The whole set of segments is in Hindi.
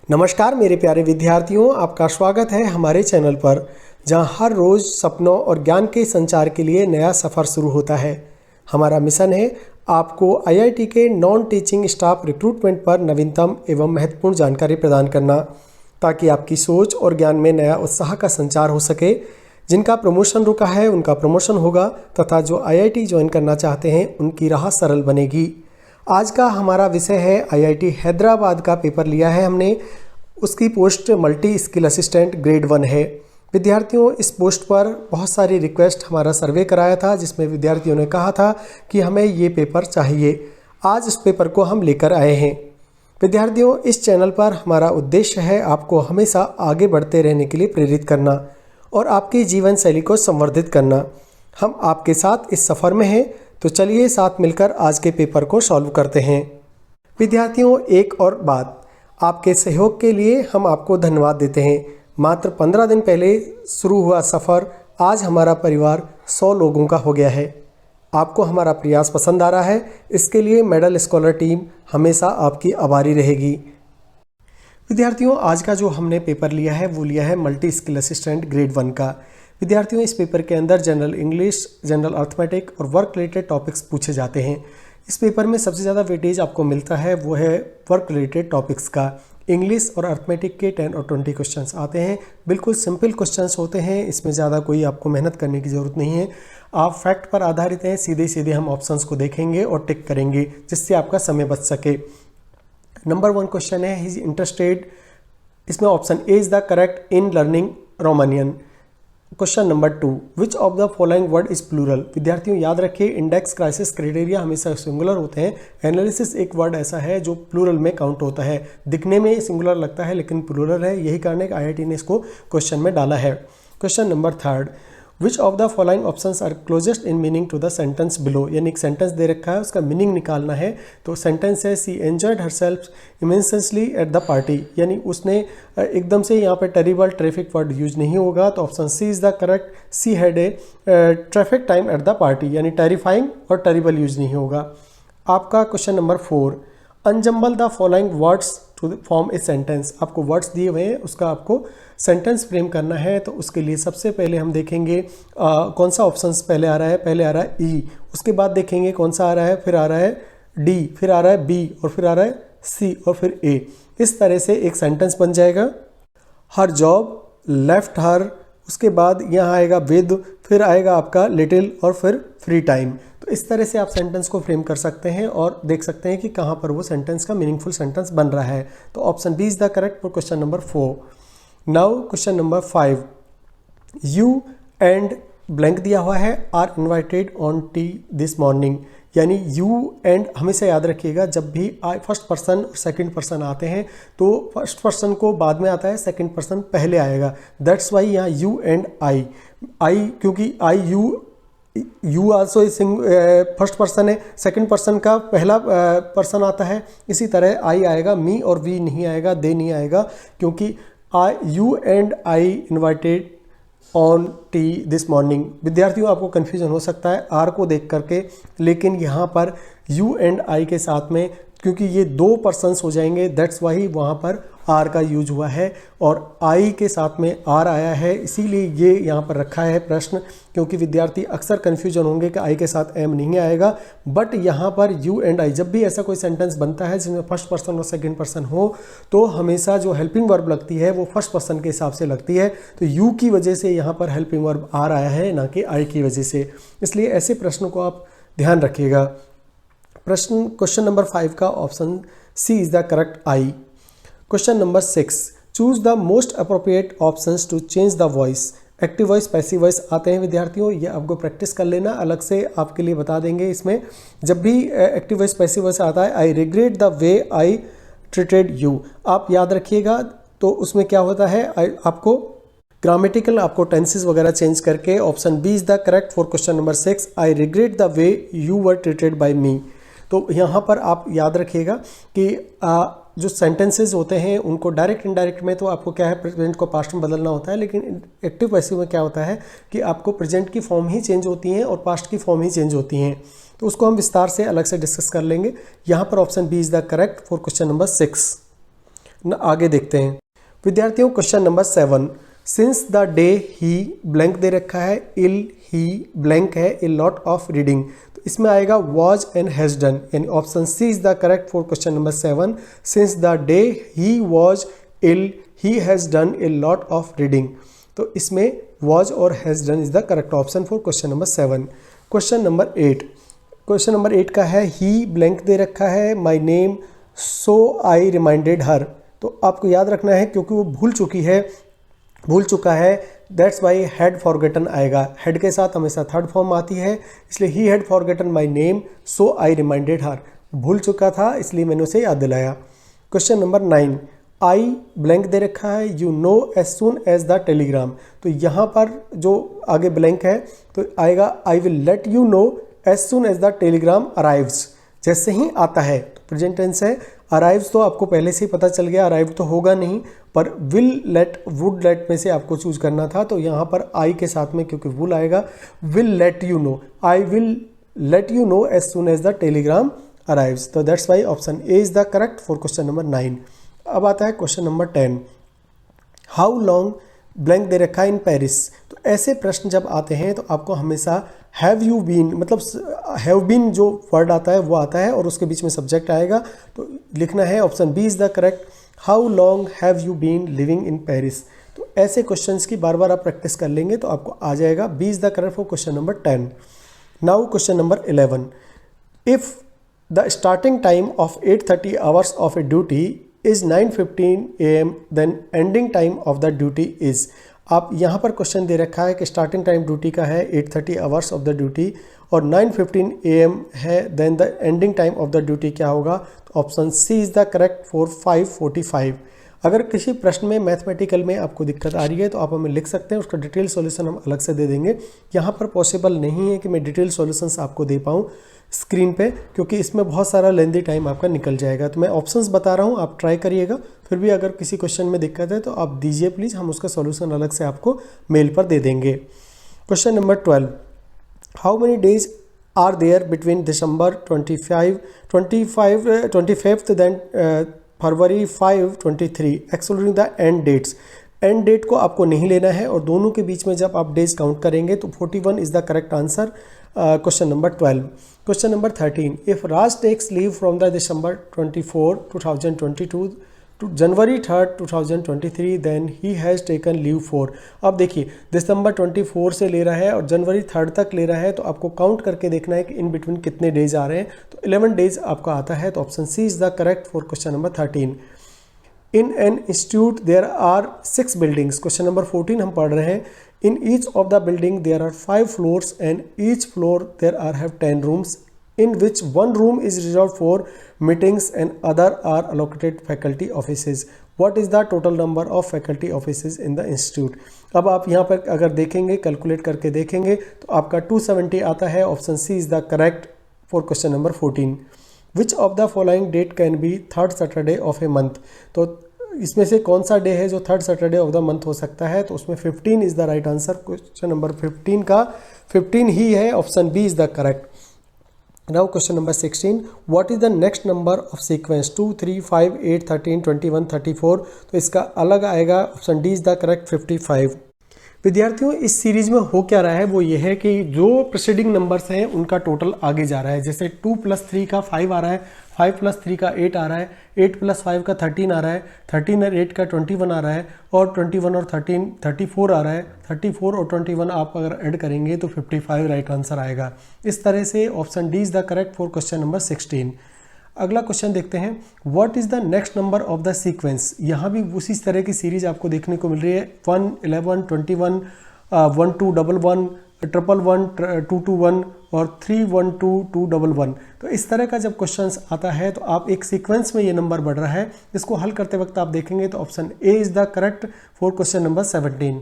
नमस्कार मेरे प्यारे विद्यार्थियों, आपका स्वागत है हमारे चैनल पर, जहां हर रोज़ सपनों और ज्ञान के संचार के लिए नया सफ़र शुरू होता है। हमारा मिशन है आपको आईआईटी के नॉन टीचिंग स्टाफ रिक्रूटमेंट पर नवीनतम एवं महत्वपूर्ण जानकारी प्रदान करना, ताकि आपकी सोच और ज्ञान में नया उत्साह का संचार हो सके। जिनका प्रमोशन रुका है उनका प्रमोशन होगा तथा जो आईआईटी ज्वाइन करना चाहते हैं उनकी राह सरल बनेगी। आज का हमारा विषय है आईआईटी हैदराबाद का पेपर लिया है हमने। उसकी post multi skill assistant grade 1 है। विद्यार्थियों, इस पोस्ट पर बहुत सारी रिक्वेस्ट हमारा सर्वे कराया था, जिसमें विद्यार्थियों ने कहा था कि हमें ये पेपर चाहिए। आज इस पेपर को हम लेकर आए हैं। विद्यार्थियों, इस चैनल पर हमारा उद्देश्य है आपको हमेशा आगे बढ़ते रहने के लिए प्रेरित करना और आपकी जीवन शैली को संवर्धित करना। हम आपके साथ इस सफ़र में हैं, तो चलिए साथ मिलकर आज के पेपर को सॉल्व करते हैं। विद्यार्थियों, एक और बात, आपके सहयोग के लिए हम आपको धन्यवाद देते हैं। मात्र 15 दिन पहले शुरू हुआ सफ़र आज हमारा परिवार 100 लोगों का हो गया है। आपको हमारा प्रयास पसंद आ रहा है, इसके लिए मेडल स्कॉलर टीम हमेशा आपकी आभारी रहेगी। विद्यार्थियों, आज का जो हमने पेपर लिया है वो लिया है मल्टी स्किल असिस्टेंट ग्रेड 1 का। विद्यार्थियों, इस पेपर के अंदर जनरल इंग्लिश, जनरल अर्थमेटिक और वर्क रिलेटेड टॉपिक्स पूछे जाते हैं। इस पेपर में सबसे ज़्यादा वेटेज आपको मिलता है वो है वर्क रिलेटेड टॉपिक्स का। इंग्लिश और अर्थमेटिक के 10 और 20 क्वेश्चंस आते हैं। बिल्कुल सिंपल क्वेश्चंस होते हैं, इसमें ज़्यादा कोई आपको मेहनत करने की ज़रूरत नहीं है। आप फैक्ट पर आधारित हैं, सीधे सीधे हम ऑप्शंस को देखेंगे और टिक करेंगे, जिससे आपका समय बच सके। नंबर 1 क्वेश्चन है, ही इज इंटरेस्टेड, इसमें option A is the correct in learning Romanian. Question number 2, which of the following word is plural. विद्यार्थियों, याद रखिए इंडेक्स, क्राइसिस, क्राइटेरिया हमेशा सिंगुलर होते हैं। एनालिसिस एक वर्ड ऐसा है जो प्लूरल में काउंट होता है। दिखने में सिंगुलर लगता है लेकिन प्लूरल है, यही कारण है कि आईआईटी ने इसको क्वेश्चन में डाला है। Question number 3, which of the following options are closest in meaning to the sentence below. यानी एक सेंटेंस दे रखा है, उसका मीनिंग निकालना है। तो सेंटेंस है, she enjoyed herself immensely at the party, यानी उसने एकदम से यहाँ पे टेरिबल ट्रैफिक वर्ड यूज नहीं होगा। तो option C is the correct, C had a terrific time at the party, यानी टेरिफाइंग और टेरिबल यूज नहीं होगा। आपका question number 4, unjumble the following words to form a sentence. आपको वर्ड्स दिए हुए हैं, उसका आपको सेंटेंस फ्रेम करना है। तो उसके लिए सबसे पहले हम देखेंगे कौन सा ऑप्शंस पहले आ रहा है। पहले आ रहा है ई, उसके बाद देखेंगे कौन सा आ रहा है, फिर आ रहा है डी, फिर आ रहा है बी और फिर आ रहा है सी और फिर ए। इस तरह से एक सेंटेंस बन जाएगा। हर जॉब लेफ्ट हर, उसके बाद यहाँ आएगा विद, फिर आएगा आपका लिटिल और फिर फ्री टाइम। तो इस तरह से आप सेंटेंस को फ्रेम कर सकते हैं और देख सकते हैं कि कहाँ पर वो सेंटेंस का मीनिंगफुल सेंटेंस बन रहा है। तो option B is the correct for question number 4। Now question number 5, you and blank दिया हुआ है, are invited on tea this morning. यानी यू एंड हमेशा याद रखिएगा, जब भी फर्स्ट पर्सन और सेकंड पर्सन आते हैं तो फर्स्ट पर्सन को बाद में आता है, सेकंड पर्सन पहले आएगा। दैट्स वाई यहाँ यू एंड आई, क्योंकि आई यू आल्सो फर्स्ट पर्सन है, सेकंड पर्सन का पहला पर्सन आता है। इसी तरह आई आएगा, मी और वी नहीं आएगा, दे नहीं आएगा, क्योंकि you and I invited on tea this morning. विद्यार्थियों, आपको कन्फ्यूजन हो सकता है आर को देख करके, लेकिन यहाँ पर यू एंड आई के साथ में, क्योंकि ये 2 पर्सन्स हो जाएंगे, दैट्स वाई वहाँ पर आर का यूज हुआ है और आई के साथ में आर आया है, इसीलिए ये यहाँ पर रखा है प्रश्न। क्योंकि विद्यार्थी अक्सर कन्फ्यूजन होंगे कि आई के साथ एम नहीं आएगा, बट यहाँ पर यू एंड आई, जब भी ऐसा कोई सेंटेंस बनता है जिसमें फर्स्ट पर्सन और सेकंड पर्सन हो, तो हमेशा जो हेल्पिंग वर्ब लगती है वो फर्स्ट पर्सन के हिसाब से लगती है। तो यू की वजह से यहाँ पर हेल्पिंग वर्ब आर आया है, ना कि आई की वजह से। इसलिए ऐसे प्रश्नों को आप ध्यान रखिएगा। क्वेश्चन नंबर 5 का option C is the correct, I. Question number 6, choose the most appropriate options to change the voice. Active voice, passive voice आते हैं विद्यार्थियों, ये आपको प्रैक्टिस कर लेना, अलग से आपके लिए बता देंगे। इसमें जब भी एक्टिव वॉइस, पैसिव वॉइस आता है, आई regret the way I treated you, आप याद रखिएगा। तो उसमें क्या होता है, आपको ग्रामेटिकल, आपको टेंसेस वगैरह चेंज करके, option B is the correct for question number 6, I regret the way you were treated by me. तो यहाँ पर आप याद रखिएगा कि जो सेंटेंसेस होते हैं उनको डायरेक्ट इनडायरेक्ट में तो आपको क्या है, प्रेजेंट को पास्ट में बदलना होता है, लेकिन एक्टिव पैसिव में क्या होता है कि आपको प्रेजेंट की फॉर्म ही चेंज होती हैं और पास्ट की फॉर्म ही चेंज होती हैं। तो उसको हम विस्तार से अलग से डिस्कस कर लेंगे। यहाँ पर option B is the correct for question number 6। आगे देखते हैं विद्यार्थियों। Question number 7, since the day he blank दे रखा है, इल ही ब्लैंक है, ए लॉट ऑफ रीडिंग, तो इसमें आएगा वॉज एंड हैज़ डन, यानी option C is the correct for question number 7। Since the day he was ill he has done a lot of reading, तो इसमें वॉज और has done is the correct option for question number 7। Question number 8, question number 8 का है ही ब्लैंक दे रखा है, माई नेम सो आई रिमाइंडेड हर, तो आपको याद रखना है क्योंकि वो भूल चुका है, दैट्स वाई हैड फॉरगेटन आएगा। हेड के साथ हमेशा थर्ड फॉर्म आती है, इसलिए ही had forgotten my name so I reminded her, भूल चुका था इसलिए मैंने उसे याद दिलाया। क्वेश्चन नंबर 9, आई ब्लैंक दे रखा है, you know as soon as the telegram, तो यहाँ पर जो आगे ब्लैंक है तो आएगा I will let you know as soon as the telegram arrives, जैसे ही आता है, तो प्रेजेंट टेंस है। अराइव्स तो आपको पहले से ही पता चल गया, अराइव तो होगा नहीं, पर विल लेट वुड लेट में से आपको चूज करना था, तो यहाँ पर आई के साथ में क्योंकि वुल आएगा, will let you know, I will let you know as soon as the telegram arrives, तो that's why option A is the correct for question number 9। अब आता है question number 10, how long blank दे रखा है इन पेरिस, तो ऐसे प्रश्न जब आते हैं तो आपको हमेशा हैव यू बीन, मतलब हैव बीन जो वर्ड आता है वो आता है और उसके बीच में सब्जेक्ट आएगा, तो लिखना है option B is the correct, how long have you been living in Paris, तो ऐसे क्वेश्चंस की बार बार आप प्रैक्टिस कर लेंगे तो आपको आ जाएगा, B is the correct for question number 10। Now question number 11, if the starting time of 8:30 hours of a duty is 9:15 AM, then ending time of the duty is, आप यहाँ पर क्वेश्चन दे रखा है कि स्टार्टिंग टाइम ड्यूटी का है 8:30 आवर्स ऑफ द ड्यूटी और 9:15 AM है, then the ending time of the duty क्या होगा, तो option C is the correct for 5:45। अगर किसी प्रश्न में मैथमेटिकल में आपको दिक्कत आ रही है तो आप हमें लिख सकते हैं, उसका डिटेल सॉल्यूशन हम अलग से दे देंगे। यहाँ पर पॉसिबल नहीं है कि मैं डिटेल सॉल्यूशंस आपको दे पाऊँ स्क्रीन पे, क्योंकि इसमें बहुत सारा लेंदी टाइम आपका निकल जाएगा, तो मैं ऑप्शंस बता रहा हूँ, आप ट्राई करिएगा। फिर भी अगर किसी क्वेश्चन में दिक्कत है तो आप दीजिए प्लीज़, हम उसका सॉल्यूशन अलग से आपको मेल पर दे देंगे। Question number 12, how many days are there between December 25th then February 5, 23 excluding the end dates, end date को आपको नहीं लेना है और दोनों के बीच में जब आप डेज काउंट करेंगे तो 41 is the correct answer. Question number 12। Question number 13, if Raj takes leave from the December 24, 2022 to January 3, 2023 then he has taken leave for, अब देखिए दिसंबर 24 से ले रहा है और जनवरी 3 तक ले रहा है, तो आपको काउंट करके देखना है कि इन बिटवीन कितने डेज आ रहे हैं, तो 11 डेज आपका आता है, तो option C is the correct for question number 13। In an institute there are 6 buildings, question number 14 हम पढ़ रहे हैं। In each of the building there are 5 floors and each floor there are have 10 rooms in which one room is reserved for meetings and other are allocated faculty offices. What is the total number of faculty offices in the institute? अब आप यहाँ पर अगर देखेंगे, कैलकुलेट करके देखेंगे तो आपका 270 आता है, option C is the correct for question number 14। Which of the following date can be third Saturday of a month, तो इसमें से कौन सा डे है जो third Saturday of the month हो सकता है, तो उसमें 15 is the right answer. Question number 15 का 15 ही है, option B is the correct. Now question number 16, what is the next number of sequence 2, 3, 5, 8, 13, 21, 34, तो इसका अलग आएगा, option D is the correct 55। विद्यार्थियों इस सीरीज में हो क्या रहा है, वो ये है कि जो प्रीसीडिंग नंबर्स हैं उनका टोटल आगे जा रहा है, जैसे 2 + 3 का 5 आ रहा है, 5 + 3 का 8 आ रहा है, 8 + 5 का 13 आ रहा है, 13 और 8 का 21 आ रहा है, और 21 और 13 34 आ रहा है, 34 और 21 आप अगर ऐड करेंगे तो 55 राइट आंसर आएगा। इस तरह से option D is the correct for question number 16। अगला क्वेश्चन देखते हैं, what is the next number of the sequence, यहाँ भी उसी तरह की सीरीज आपको देखने को मिल रही है, 1, 11, 21, 1, 2, 1, 1, 1, 1, 2, 2, 1 और 3, 1, 2, 2, 1, 1। तो इस तरह का जब क्वेश्चंस आता है तो आप एक सीक्वेंस में ये नंबर बढ़ रहा है, इसको हल करते वक्त आप देखेंगे तो option A is the correct for question number 17।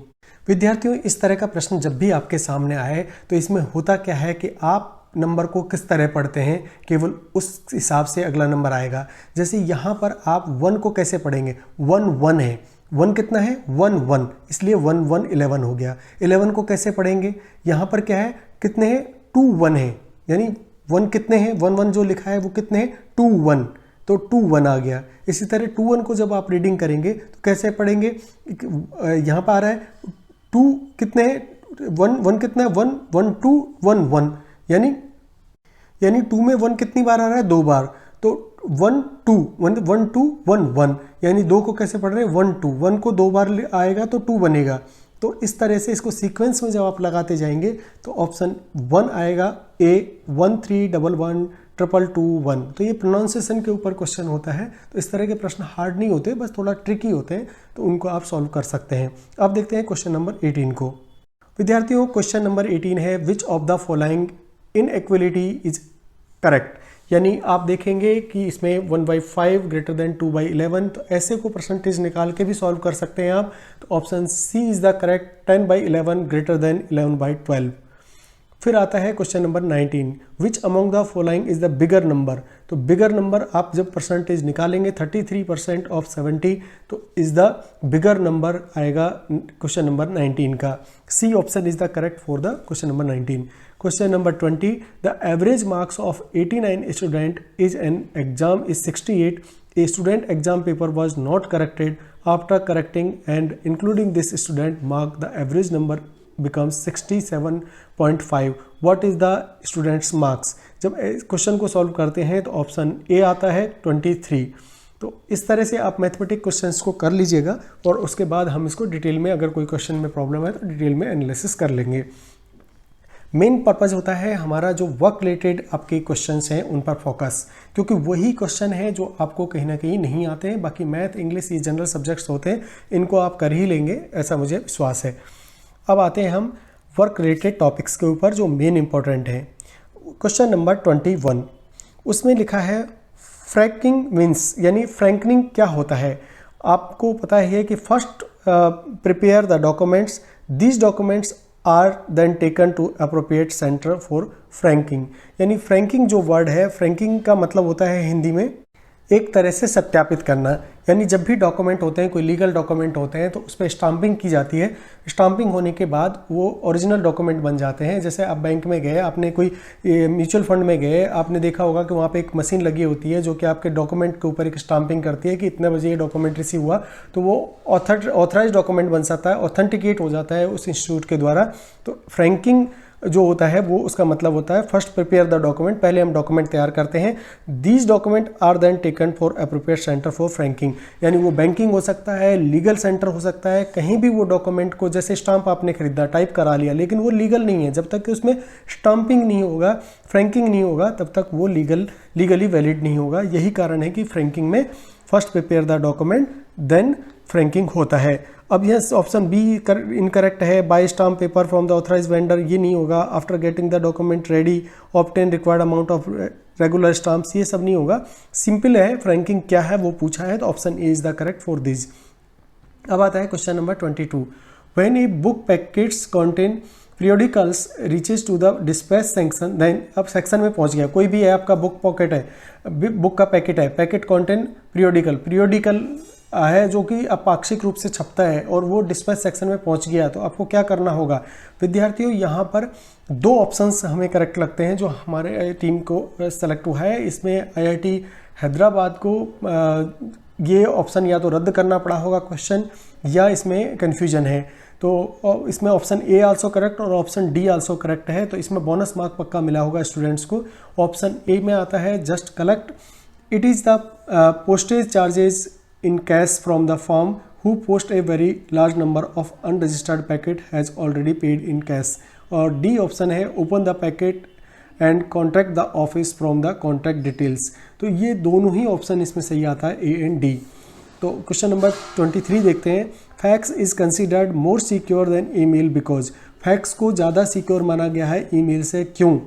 विद्यार्थियों इस तरह का प्रश्न जब भी आपके सामने आए तो इसमें होता क्या है कि आप नंबर को किस तरह पढ़ते हैं, केवल उस हिसाब से अगला नंबर आएगा। जैसे यहाँ पर आप 1 को कैसे पढ़ेंगे, 1 1 है, 1 कितना है 1 1, इसलिए 1 1 11 हो गया। 11 को कैसे पढ़ेंगे, यहाँ पर क्या है, कितने हैं 2 1 है, यानी 1 कितने हैं, 1 1 जो लिखा है वो कितने हैं 2 1, तो 2 1 आ गया। इसी तरह 2 1 को जब आप रीडिंग करेंगे तो कैसे पढ़ेंगे, यहाँ पर आ रहा है 2 कितने हैं, 1 1 कितना है, 1 1 2 1 1, यानी 2 में 1 कितनी बार आ रहा है, 2 बार। तो 1 2 1 1 2 1 1, यानी 2 को कैसे पढ़ रहे हैं, 1 2, 1 को 2 बार आएगा तो 2 बनेगा। तो इस तरह से इसको सीक्वेंस में जब आप लगाते जाएंगे तो ऑप्शन 1 आएगा, ए 1 3 1 1 2 2 1। तो ये प्रोनाउंसिएशन के ऊपर क्वेश्चन होता है। तो इस तरह के प्रश्न हार्ड नहीं होते, बस थोड़ा ट्रिकी होते हैं, तो उनको आप सॉल्व कर सकते हैं। अब देखते हैं क्वेश्चन नंबर 18 को। विद्यार्थियों, क्वेश्चन नंबर 18 है, विच of the following inequality is correct. यानी आप देखेंगे कि इसमें 1/5 ग्रेटर देन 2/11, तो ऐसे को परसेंटेज निकाल के भी सॉल्व कर सकते हैं आप। तो option C is the correct, 10/11 greater than 11/12। फिर आता है question number 19, which among the following is the bigger number. तो बिगर नंबर आप जब परसेंटेज निकालेंगे 33% ऑफ 70, तो इज द बिगर नंबर आएगा क्वेश्चन नंबर 19 का। C option is the correct for the question number 19। Question number 20, the average marks of 89 student is an exam is 68. A student exam paper was not corrected. After correcting and including this student mark, the average number becomes 67.5. What is the student's marks? जब क्वेश्चन को सॉल्व करते हैं तो ऑप्शन ए आता है 23। तो इस तरह से आप मैथमेटिक क्वेश्चंस को कर लीजिएगा और उसके बाद हम इसको डिटेल में, अगर कोई क्वेश्चन में प्रॉब्लम है तो डिटेल में एनालिसिस कर लेंगे। मेन पर्पज़ होता है हमारा जो वर्क रिलेटेड आपके क्वेश्चंस हैं उन पर फोकस, क्योंकि वही क्वेश्चन है जो आपको कहीं ना कहीं नहीं आते हैं। बाकी मैथ, इंग्लिश, ये जनरल सब्जेक्ट्स होते हैं, इनको आप कर ही लेंगे, ऐसा मुझे विश्वास है। अब आते हैं हम वर्क रिलेटेड टॉपिक्स के ऊपर जो मेन इंपॉर्टेंट है। क्वेश्चन नंबर 21, उसमें लिखा है फ्रैंकिंग मीन्स, यानी फ्रैंकनिंग क्या होता है। आपको पता है कि first prepare the documents, these documents are then taken to appropriate centre for franking. यानी फ्रैंकिंग जो वर्ड है, फ्रैंकिंग का मतलब होता है हिंदी में एक तरह से सत्यापित करना। यानी जब भी डॉक्यूमेंट होते हैं, कोई लीगल डॉक्यूमेंट होते हैं, तो उस पर स्टाम्पिंग की जाती है। स्टाम्पिंग होने के बाद वो ओरिजिनल डॉक्यूमेंट बन जाते हैं। जैसे आप बैंक में गए, आपने कोई म्यूचुअल फंड में गए, आपने देखा होगा कि वहाँ पे एक मशीन लगी होती है जो कि आपके डॉक्यूमेंट के ऊपर एक स्टाम्पिंग करती है कि इतने बजे ये डॉक्यूमेंट रिसीव हुआ, तो वो ऑथराइज डॉक्यूमेंट बन सकता है, ऑथेंटिकेट हो जाता है उस इंस्टीट्यूट के द्वारा। तो फ्रैंकिंग जो होता है वो उसका मतलब होता है फर्स्ट प्रिपेयर द डॉक्यूमेंट, पहले हम डॉक्यूमेंट तैयार करते हैं। These document are then taken for appropriate centre for franking. यानी वो बैंकिंग हो सकता है, लीगल सेंटर हो सकता है, कहीं भी वो डॉक्यूमेंट को, जैसे स्टाम्प आपने खरीदा, टाइप करा लिया, लेकिन वो लीगल नहीं है। जब तक कि उसमें स्टाम्पिंग नहीं होगा, फ्रैंकिंग नहीं होगा, तब तक वो लीगली वैलिड नहीं होगा। यही कारण है कि फ्रैंकिंग में first prepare the document then franking होता है। अब यह ऑप्शन बी इनकरेक्ट है, buy stamp paper from the authorise vendor, ये नहीं होगा। After getting the document ready obtain required amount of regular stamps, ये सब नहीं होगा। सिंपल है, फ्रैंकिंग क्या है वो पूछा है, तो option A is the correct for this. अब आता है question number 22, when a book packets contain periodicals reaches to the dispatch section, then अब सेक्शन में पहुंच गया। कोई भी है आपका बुक पॉकेट है, बुक का पैकेट है, पैकेट कंटेन पीरियोडिकल है जो कि पाक्षिक रूप से छपता है, और वो डिस्पैच सेक्शन में पहुंच गया, तो आपको क्या करना होगा। विद्यार्थियों, यहाँ पर दो ऑप्शंस हमें करेक्ट लगते हैं जो हमारे टीम को सेलेक्ट हुआ है। इसमें IIT हैदराबाद को ये ऑप्शन या तो रद्द करना पड़ा होगा क्वेश्चन, या इसमें कन्फ्यूजन है। तो इसमें ऑप्शन ए आल्सो करेक्ट और ऑप्शन डी आल्सो करेक्ट है, तो इसमें बोनस मार्क पक्का मिला होगा स्टूडेंट्स को। ऑप्शन ए में आता है just collect, it is the postage charges in cash from the firm who post a very large number of unregistered packet has already paid in cash। और डी ऑप्शन है open the packet and contact the office from the contact details. तो ये दोनों ही ऑप्शन इसमें सही आता है, ए एंड डी। तो क्वेश्चन नंबर 23 देखते हैं, fax is considered more secure than email because. Fax को ज़्यादा सिक्योर माना गया है ईमेल से, क्यों।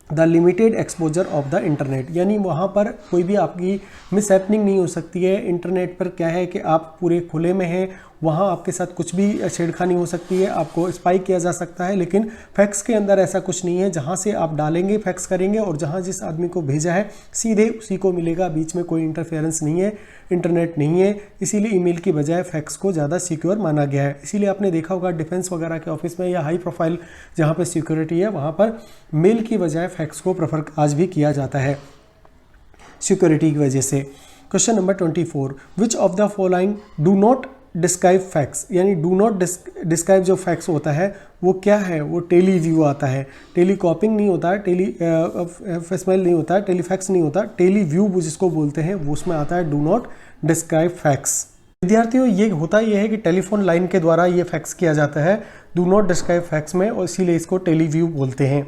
The limited exposure of the internet, यानी वहाँ पर कोई भी आपकी मिस हैपनिंग नहीं हो सकती है। इंटरनेट पर क्या है कि आप पूरे खुले में हैं, वहाँ आपके साथ कुछ भी छेड़खानी हो सकती है, आपको स्पाई किया जा सकता है। लेकिन फैक्स के अंदर ऐसा कुछ नहीं है, जहाँ से आप डालेंगे फैक्स करेंगे और जहाँ जिस आदमी को भेजा है सीधे उसी को मिलेगा, बीच में कोई इंटरफेरेंस नहीं है, इंटरनेट नहीं है। इसीलिए ईमेल की बजाय फैक्स को ज़्यादा सिक्योर माना गया है। इसीलिए आपने देखा होगा डिफेंस वगैरह के ऑफिस में या हाई प्रोफाइल जहाँ पर सिक्योरिटी है, वहाँ पर मेल की बजाय फैक्स को प्रेफर आज भी किया जाता है। सिक्योरिटी की वजह से। Question number 24, which of the following do not describe facts, यानी डू नॉट डिस्क्राइब जो फैक्ट्स होता है वो क्या है, वो टेली व्यू आता है, टेली कॉपिंग नहीं होता है, टेली फेसमेल नहीं होता है, टेली फैक्ट्स नहीं होता, टेली व्यू जिसको बोलते हैं वो उसमें आता है डू नॉट डिस्क्राइब फैक्ट्स। विद्यार्थियों ये होता ये है कि टेलीफोन लाइन के द्वारा ये फैक्स किया जाता है डू नॉट डिस्क्राइब फैक्ट्स में, और इसीलिए इसको टेली व्यू बोलते हैं।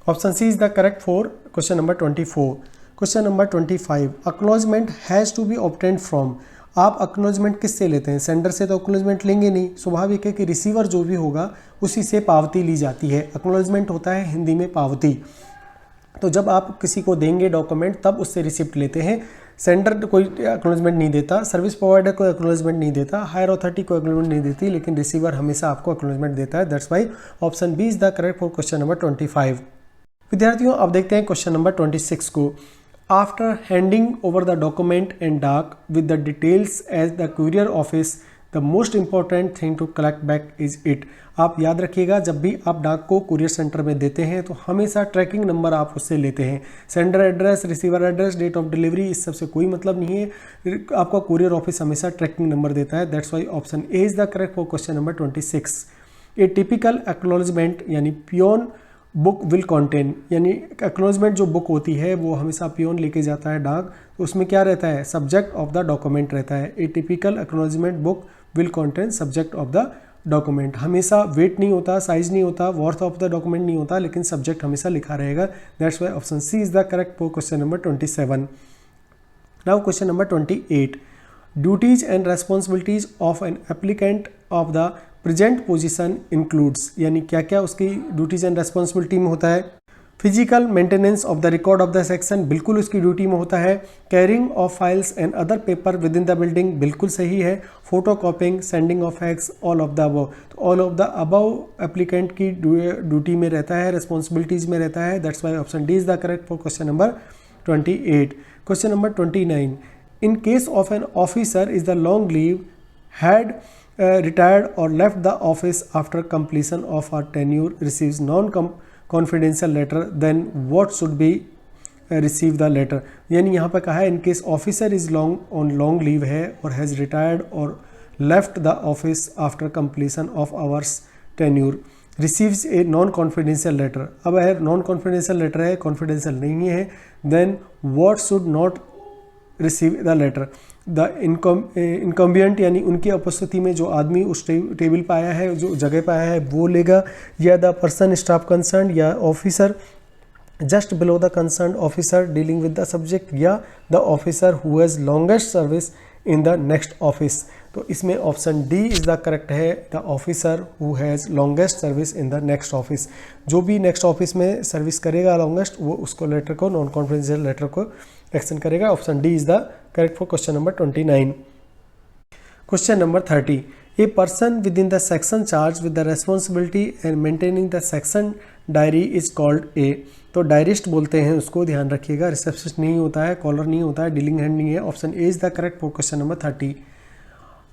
Option C is the correct for question number 24। Question number 25, acknowledgement has to be obtained from. आप एक्नॉलेजमेंट किससे लेते हैं? सेंडर से तो एक्नॉलेजमेंट लेंगे नहीं, स्वाभाविक है कि रिसीवर जो भी होगा उसी से पावती ली जाती है। एक्नॉलेजमेंट होता है हिंदी में पावती। तो जब आप किसी को देंगे डॉक्यूमेंट तब उससे रिसिप्ट लेते हैं। सेंडर कोई एक्नॉलेजमेंट नहीं देता, सर्विस प्रोवाइडर को एक्नॉलेजमेंट नहीं देता, हायर अथॉरिटी को एक्नॉलेजमेंट नहीं देती, लेकिन रिसीवर हमेशा आपको एक्नॉलेजमेंट देता है। That's why option B is the correct for question number 25। विद्यार्थियों अब देखते हैं क्वेश्चन नंबर 26 को। After handing over the document and डाक with the details as the courier office the most important thing to collect back is it. आप याद रखिएगा, जब भी आप डाक को कुरियर सेंटर में देते हैं तो हमेशा ट्रैकिंग नंबर आप उससे लेते हैं। Sender address, receiver address, date of delivery, इस सब से कोई मतलब नहीं है। आपका कुरियर ऑफिस हमेशा ट्रैकिंग नंबर देता है। That's why option A is the correct for question number 26। A typical acknowledgement यानी पियोन बुक विल कॉन्टेन, यानी एक्नॉलेजमेंट जो बुक होती है वो हमेशा पियोन लेके जाता है डाक, तो उसमें क्या रहता है? सब्जेक्ट ऑफ द डॉक्यूमेंट रहता है। ए typical acknowledgement book will contain subject of the document. हमेशा वेट नहीं होता, साइज नहीं होता, वर्थ ऑफ द डॉक्यूमेंट नहीं होता, लेकिन सब्जेक्ट हमेशा लिखा रहेगा। That's why option C is the correct for question number 27। Now question number 28, duties and responsibilities of an applicant of the present position includes, यानी क्या क्या उसकी ड्यूटीज एंड रेस्पॉन्सिबिलिटी में होता है? Physical maintenance of the record of the section, बिल्कुल उसकी ड्यूटी में होता है। Carrying of files and other paper with in the building, बिल्कुल सही है। Photo copying, sending of fax, all of the above, तो all of the above applicant की ड्यूटी में रहता है, रेस्पॉन्सिबिलिटीज में रहता है। That's why option D is the correct for question number 28। Question number 29, in case of an officer is the long leave had retired or left the office after completion of our tenure receives non-confidential letter, then what should be receive the letter। यानी यहाँ पर कहा है in case officer is long leave है और हैज़ रिटायर्ड और left the office after completion of hours tenure receives a non confidential letter. अब अगर नॉन कॉन्फिडेंशियल लेटर है, कॉन्फिडेंशियल नहीं है, then what should not receive the letter? The incumbent यानी उनकी उपस्थिति में जो आदमी उस टेबल पर आया है, जो जगह पर आया है, वो लेगा, या द पर्सन स्टाफ कंसर्न, या officer just below the concern officer dealing with the subject, या the officer who has longest service in the next office. तो इसमें option D is the correct है, the officer who has longest service in the next office. जो भी नेक्स्ट ऑफिस में सर्विस करेगा लॉन्गेस्ट, वो उसको लेटर को, नॉन कॉन्फिडेंशियल लेटर को एक्सटेंड करेगा। Option D is the correct for question number 29। Question number 30, a person with in the section charge with the responsibility and maintaining the section diary is called a. तो डायरिस्ट बोलते हैं उसको, ध्यान रखिएगा। रिसेप्शनिस्ट नहीं होता है, कॉलर नहीं होता है, डीलिंग हैंड नहीं है। Option A is the correct for question number 30।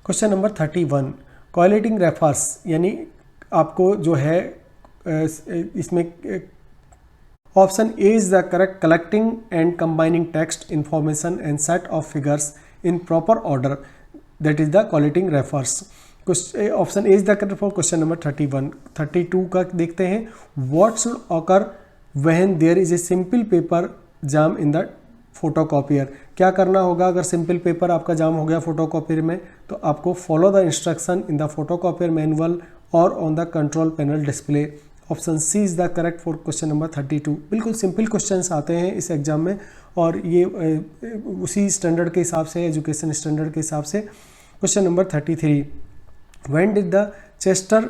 Question number 31, collating refers, यानी आपको जो है इसमें option A is the correct, collecting and combining text information and set of figures in proper order, that is the collating refers. Option A is the correct for question number 31। 32 का देखते हैं, what should occur when there is a simple paper jam in the photocopier. क्या करना होगा अगर सिंपल पेपर आपका जाम हो गया फोटोकॉपियर में? तो आपको follow the instruction in the photocopier manual और on the control panel display. Option C is the correct for question number 32। बिल्कुल सिंपल क्वेश्चंस आते हैं इस एग्जाम में, और ये उसी स्टैंडर्ड के हिसाब से, एजुकेशन स्टैंडर्ड के हिसाब से। Question number 33, when did the Chester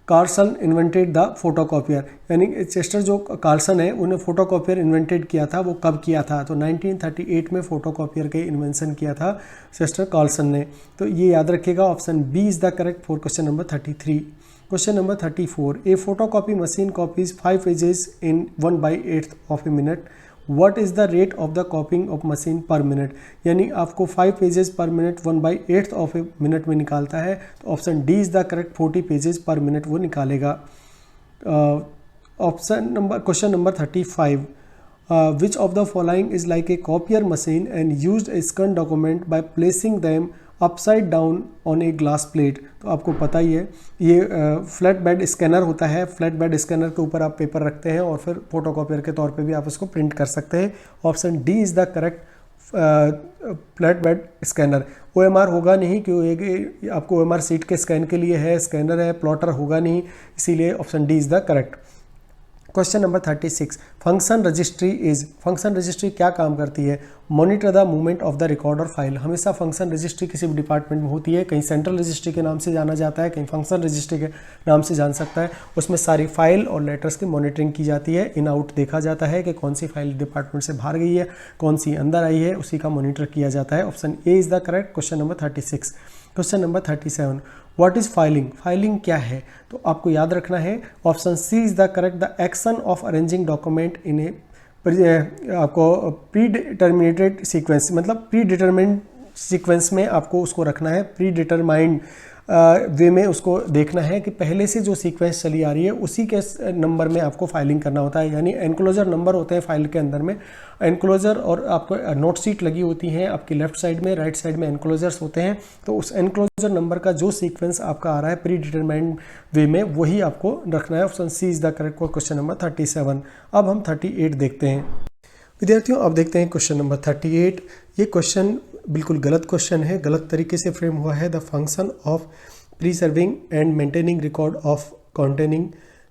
Carson invented the photocopier, यानी चेस्टर जो कार्सन है उन्हें फोटोकॉपियर इन्वेंटेड किया था, वो कब किया था? तो 1938 में फोटोकॉपियर के इन्वेंशन किया था चेस्टर कार्सन ने। तो ये याद रखिएगा, option B is the correct for question number 33। Question number 34, a photocopy machine copies 5 pages in 1/8 of a minute, what is the rate of the copying of machine per minute? यानी आपको 5 पेजेस पर मिनट 1/8 ऑफ ए मिनट में निकालता है। तो option D is the correct, 40 pages पर मिनट वो निकालेगा। Option number question number 35, which of the following is like a copier machine and used A scan document by placing them upside down on a glass plate. तो आपको पता ही है ये फ्लैट बेड स्कैनर होता है। फ्लैट बेड स्कैनर के ऊपर आप पेपर रखते हैं और फिर फोटोकॉपियर के तौर पे भी आप उसको प्रिंट कर सकते हैं। Option D is the correct flat bed scanner. OMR होगा नहीं क्योंकि आपको OMR सीट के स्कैन के लिए है, स्कैनर है, प्लॉटर होगा नहीं, इसीलिए option D is the correct. Question number 36, function registry is, function registry क्या काम करती है? Monitor the movement of the record और फाइल। हमेशा फंक्शन रजिस्ट्री किसी भी डिपार्टमेंट में होती है, कहीं सेंट्रल रजिस्ट्री के नाम से जाना जाता है, कहीं फंक्शन रजिस्ट्री के नाम से जान सकता है। उसमें सारी फाइल और लेटर्स की मॉनिटरिंग की जाती है, इन आउट देखा जाता है कि कौन सी फाइल डिपार्टमेंट से बाहर गई है, कौन सी अंदर आई है, उसी का मॉनिटर किया जाता है। Option A is the correct. Question number 36। Question number 37, what is filing? Filing क्या है? तो आपको याद रखना है option C is the correct, the action of arranging document in a आपको प्री डिटर्मिनेटेड सीक्वेंस, मतलब प्री डिटर्मिनेड सीक्वेंस में आपको उसको रखना है, प्री डिटरमाइंड वे में उसको देखना है कि पहले से जो सीक्वेंस चली आ रही है उसी के नंबर में आपको फाइलिंग करना होता है। यानी एनक्लोजर नंबर होते हैं फाइल के अंदर में, एनक्लोजर और आपको नोट शीट लगी होती हैं आपकी लेफ्ट साइड में, राइट साइड में एनक्लोजर्स होते हैं। तो उस एनक्लोजर नंबर का जो सीक्वेंस आपका आ रहा है प्री डिटरमाइंड वे में वही आपको रखना है। Option C is the correct for question number 37। अब हम 38 देखते हैं। विद्यार्थियों अब देखते हैं क्वेश्चन नंबर 38। ये क्वेश्चन बिल्कुल गलत क्वेश्चन है, गलत तरीके से फ्रेम हुआ है। The function of preserving and maintaining record of containing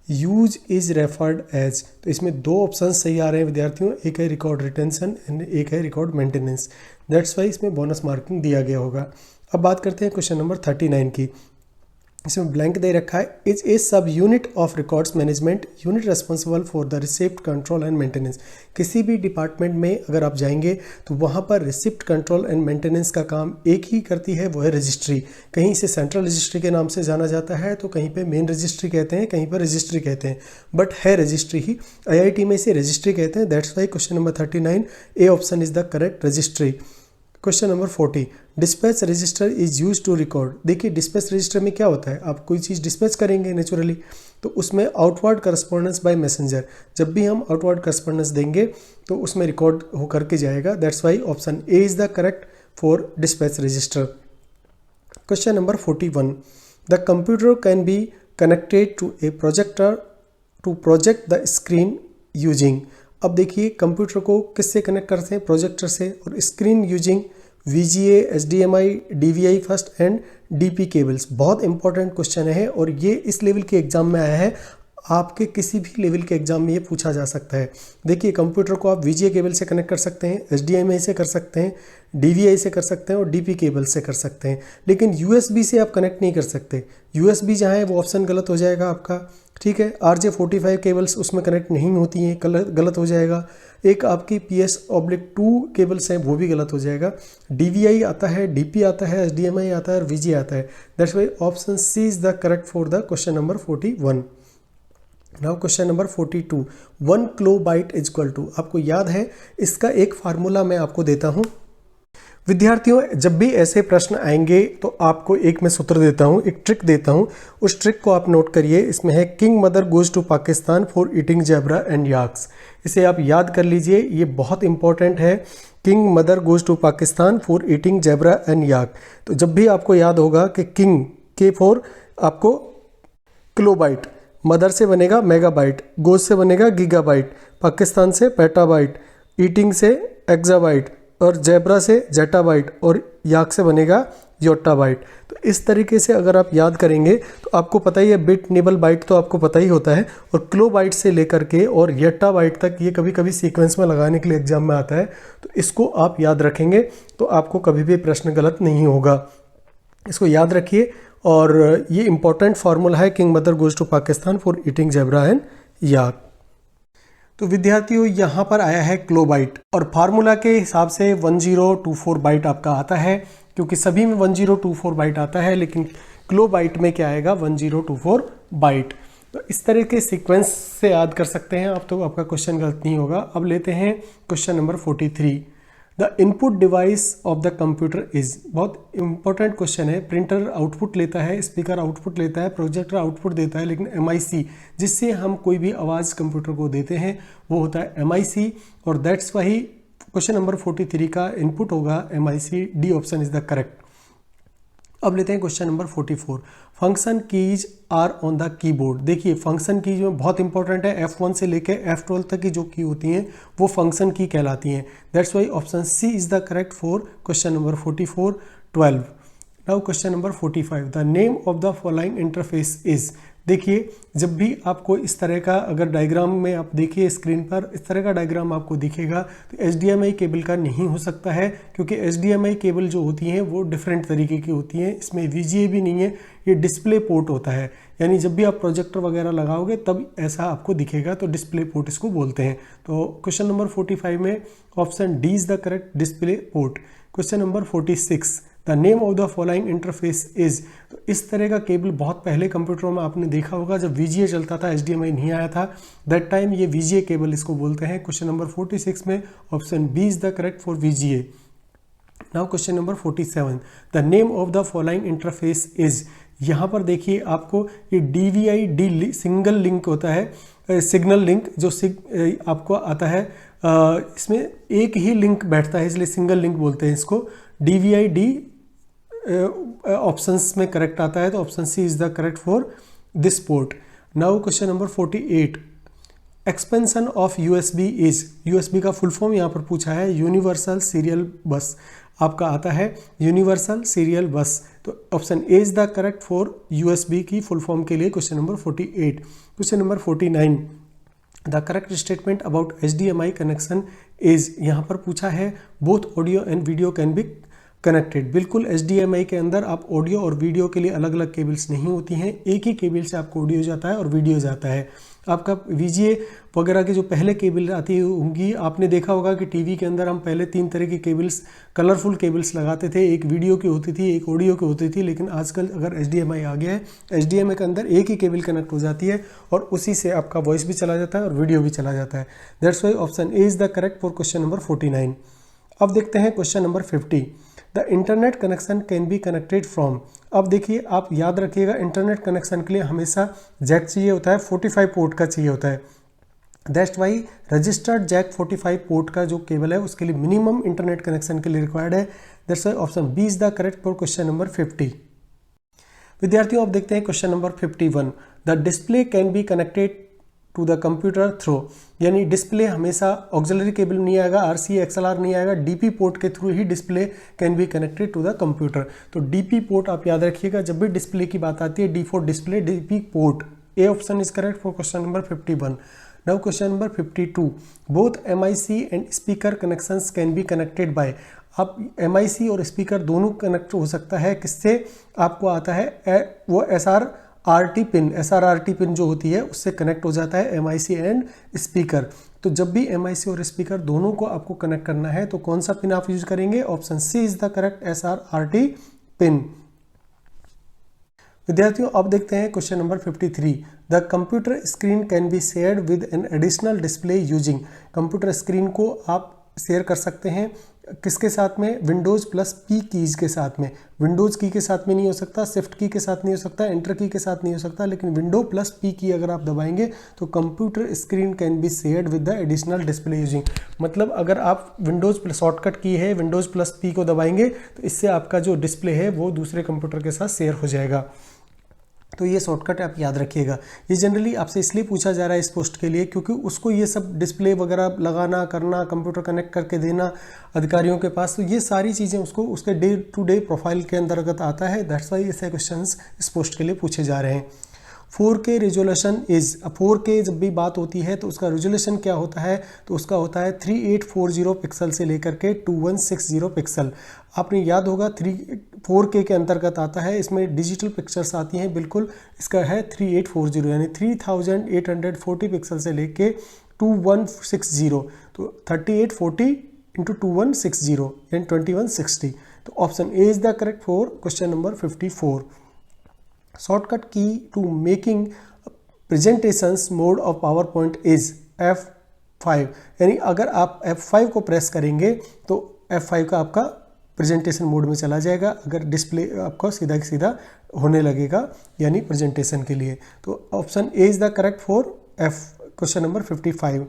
use is referred as. तो इसमें दो ऑप्शन सही आ रहे हैं विद्यार्थियों, एक है रिकॉर्ड रिटेंशन एंड एक है रिकॉर्ड मेंटेनेंस। दैट्स वाई इसमें बोनस मार्किंग दिया गया होगा। अब बात करते हैं क्वेश्चन नंबर 39 की। इसमें ब्लैंक दे रखा है, इज ए सब unit of records management unit responsible for the receipt control and maintenance. किसी भी डिपार्टमेंट में अगर आप जाएंगे तो वहाँ पर रिसिप्ट कंट्रोल एंड मेंटेनेंस का काम एक ही करती है, वो है रजिस्ट्री। कहीं इसे सेंट्रल रजिस्ट्री के नाम से जाना जाता है, तो कहीं पे मेन रजिस्ट्री कहते हैं, कहीं पर रजिस्ट्री कहते हैं, बट है रजिस्ट्री ही। IIT में इसे रजिस्ट्री कहते हैं। That's why question number 39 A option is the correct, registry. Question number 40, dispatch register is use to record. देखिए डिस्पैच रजिस्टर में क्या होता है, आप कोई चीज़ डिस्पैच करेंगे नेचुरली, तो उसमें आउटवर्ड करस्पॉन्डेंस बाय मैसेंजर, जब भी हम आउटवर्ड करस्पॉन्डेंस देंगे तो उसमें रिकॉर्ड होकर के जाएगा। That's why option A is the correct for dispatch register. Question number 41, the computer can be connected to a projector to project the screen using. अब देखिए कंप्यूटर को किससे कनेक्ट करते हैं, प्रोजेक्टर से, और screen using VGA, HDMI, DVI first and DP cables. बहुत इंपॉर्टेंट क्वेश्चन है और ये इस लेवल के एग्जाम में आया है, आपके किसी भी लेवल के एग्जाम में ये पूछा जा सकता है। देखिए कंप्यूटर को आप VGA केबल से कनेक्ट कर सकते हैं, HDMI से कर सकते हैं, DVI से कर सकते हैं और DP केबल से कर सकते हैं, लेकिन USB से आप कनेक्ट नहीं कर सकते। USB जहाँ है वो ऑप्शन गलत हो जाएगा आपका, ठीक है। RJ45 केबल्स उसमें कनेक्ट नहीं होती हैं, गलत हो जाएगा। एक आपकी PS/2 केबल्स हैं, वो भी गलत हो जाएगा। DVI आता है, DP आता है, HDMI आता है और VGA आता है। That's why option C is the correct for the question number 41। Now question number 42, 1 kilobyte is equal to, आपको याद है इसका एक फार्मूला मैं आपको देता हूँ। विद्यार्थियों जब भी ऐसे प्रश्न आएंगे तो आपको एक मैं सूत्र देता हूँ, एक ट्रिक देता हूँ, उस ट्रिक को आप नोट करिए। इसमें है king mother goes to Pakistan for eating zebra and yaks. इसे आप याद कर लीजिए, ये बहुत इंपॉर्टेंट है। King mother goes to Pakistan for eating zebra and yak. तो जब भी आपको याद होगा कि किंग के फॉर आपको किलोबाइट, मदर से बनेगा मेगाबाइट, गोज से बनेगा गीगाबाइट, पाकिस्तान से पेटाबाइट, ईटिंग से एक्साबाइट और जेब्रा से जेटाबाइट और याक से बनेगा योटाबाइट। तो इस तरीके से अगर आप याद करेंगे तो आपको पता ही है, बिट निबल बाइट तो आपको पता ही होता है, और किलोबाइट से लेकर के और येटाबाइट तक ये कभी कभी सीक्वेंस में लगाने के लिए एग्जाम में आता है। तो इसको आप याद रखेंगे तो आपको कभी भी प्रश्न गलत नहीं होगा। इसको याद रखिए, और ये इंपॉर्टेंट फार्मूला है king mother goes to Pakistan for eating zebra and yak. तो विद्यार्थियों यहाँ पर आया है किलोबाइट, और फार्मूला के हिसाब से 1024 बाइट आपका आता है, क्योंकि सभी में 1024 बाइट आता है, लेकिन किलोबाइट में क्या आएगा 1024 बाइट। तो इस तरह के सीक्वेंस से याद कर सकते हैं आप, तो आपका क्वेश्चन गलत नहीं होगा। अब लेते हैं question number 43। The input device of the computer is, बहुत इंपॉर्टेंट क्वेश्चन है। प्रिंटर आउटपुट लेता है, स्पीकर आउटपुट लेता है, प्रोजेक्टर आउटपुट देता है, लेकिन MIC जिससे हम कोई भी आवाज़ कंप्यूटर को देते हैं वो होता है MIC, और दैट्स वाही क्वेश्चन नंबर 43 का इनपुट होगा MIC। D option is the correct. अब लेते हैं question number 44। Function keys are on the keyboard. देखिए फंक्शन कीज में बहुत इंपॉर्टेंट है, F1 से लेकर F12 तक की जो की होती हैं वो फंक्शन की कहलाती हैं। That's why option C is the correct for question number 44 12। Now question number 45। The name of the following interface is. देखिए जब भी आपको इस तरह का अगर डायग्राम में आप देखिए स्क्रीन पर इस तरह का डायग्राम आपको दिखेगा तो HDMI केबल का नहीं हो सकता है, क्योंकि HDMI केबल जो होती हैं वो डिफरेंट तरीके की होती हैं। इसमें VGA भी नहीं है, ये डिस्प्ले पोर्ट होता है, यानी जब भी आप प्रोजेक्टर वगैरह लगाओगे तब ऐसा आपको दिखेगा, तो डिस्प्ले पोर्ट इसको बोलते हैं। तो क्वेश्चन नंबर 45 में option D is the correct, display port. Question number 46। The name of the following interface is. तो इस तरह का केबल बहुत पहले कंप्यूटरों में आपने देखा होगा, जब VGA चलता था, HDMI नहीं आया था, दैट टाइम ये VGA केबल इसको बोलते हैं। क्वेश्चन नंबर 46 में option B is the correct for VGA। Now question number 47। The name of the following interface is. यहाँ पर देखिए आपको ये DVI-D सिंगल लिंक होता है, सिग्नल लिंक जो आपको आता है, इसमें एक ही लिंक बैठता है इसलिए सिंगल लिंक बोलते हैं इसको। DVI-D ऑप्शंस में करेक्ट आता है, तो option C is the correct for this port. Now question number 48। Expansion of USB is. USB का फुल फॉर्म यहाँ पर पूछा है, यूनिवर्सल सीरियल बस। आपका आता है यूनिवर्सल सीरियल बस, तो option A is the correct for USB की फुल फॉर्म के लिए question number 48। Question number 49। The correct statement about HDMI connection is. यहाँ पर पूछा है both audio and video can be connected. बिल्कुल HDMI के अंदर आप ऑडियो और वीडियो के लिए अलग अलग केबल्स नहीं होती हैं, एक ही केबल से आपको ऑडियो जाता है और वीडियो जाता है। आपका VGA वगैरह की जो पहले केबल आती होंगी, आपने देखा होगा कि टीवी के अंदर हम पहले 3 तरह की केबल्स, कलरफुल केबल्स लगाते थे, एक वीडियो की होती थी, एक ऑडियो की होती थी, लेकिन आजकल अगर HDMI आ गया है, HDMI के अंदर एक ही केबल कनेक्ट हो जाती है और उसी से आपका वॉइस भी चला जाता है और वीडियो भी चला जाता है। That's why option A is the correct for question number 49। अब देखते हैं question number 50। The internet connection can be connected from. अब देखिए आप याद रखिएगा, इंटरनेट कनेक्शन के लिए हमेशा जैक चाहिए होता है, 45 पोर्ट का चाहिए होता है। That's why registered jack 45 port का जो केबल है उसके लिए मिनिमम इंटरनेट कनेक्शन के लिए रिक्वायर्ड है। That's why option B is the correct for question number 50। विद्यार्थियों अब देखते हैं question number 51। The display can be connected to the computer through, यानी डिस्प्ले हमेशा ऑक्सिलरी केबल नहीं आएगा, RCA XLR नहीं आएगा, DP पोर्ट के थ्रू ही display can be connected to the computer. तो DP पोर्ट आप याद रखिएगा, जब भी डिस्प्ले की बात आती है, D for display, DP port. A option is correct for question number 51। Now question number 52। Both MIC and speaker connections can be connected by. अब MIC और स्पीकर दोनों कनेक्ट हो सकता है, किससे? आपको आता है वो SR-RT पिन जो होती है उससे कनेक्ट हो जाता है MIC एंड स्पीकर। तो जब भी MIC और स्पीकर दोनों को आपको कनेक्ट करना है तो कौन सा पिन आप यूज करेंगे? Option C is the correct, SR-RT pin. विद्यार्थियों अब देखते हैं question number 53। The computer screen can be shared with an additional display using. Computer screen को आप शेयर कर सकते हैं किसके साथ में? विंडोज प्लस P कीज के साथ में। विंडोज की के साथ में नहीं हो सकता, शिफ्ट की के साथ नहीं हो सकता, एंटर की के साथ नहीं हो सकता, लेकिन विंडो प्लस P की अगर आप दबाएंगे तो computer screen can be shared with the additional display using. मतलब अगर आप विंडोज प्लस शॉर्टकट की है विंडोज प्लस P को दबाएंगे तो इससे आपका जो डिस्प्ले है वो दूसरे कंप्यूटर के साथ शेयर हो जाएगा। तो ये शॉर्टकट आप याद रखिएगा। ये जनरली आपसे इसलिए पूछा जा रहा है इस पोस्ट के लिए क्योंकि उसको ये सब डिस्प्ले वगैरह लगाना करना, कंप्यूटर कनेक्ट करके देना अधिकारियों के पास, तो ये सारी चीज़ें उसको उसके डे टू डे प्रोफाइल के अंतर्गत आता है। दैट्स वाई ऐसे क्वेश्चंस इस पोस्ट के लिए पूछे जा रहे हैं। 4K resolution is. 4K जब भी बात होती है तो उसका रेजोल्यूशन क्या होता है? तो उसका होता है 3840 पिक्सल से लेकर के 2160 पिक्सल। आपने याद होगा 4K के अंतर्गत आता है, इसमें डिजिटल पिक्चर्स आती हैं, बिल्कुल इसका है 3840 यानी 3840 पिक्सल से लेके 2160, तो 3840 इंटू 2160 यानी 2160। तो option A is the correct for question number 54। Shortcut key to making presentations mode of power point is F5, यानी अगर आप F5 को प्रेस करेंगे तो F5 का आपका प्रेजेंटेशन मोड में चला जाएगा, अगर डिस्प्ले आपका सीधा सीधा होने लगेगा यानी प्रेजेंटेशन के लिए। तो option A is the correct for question number 55।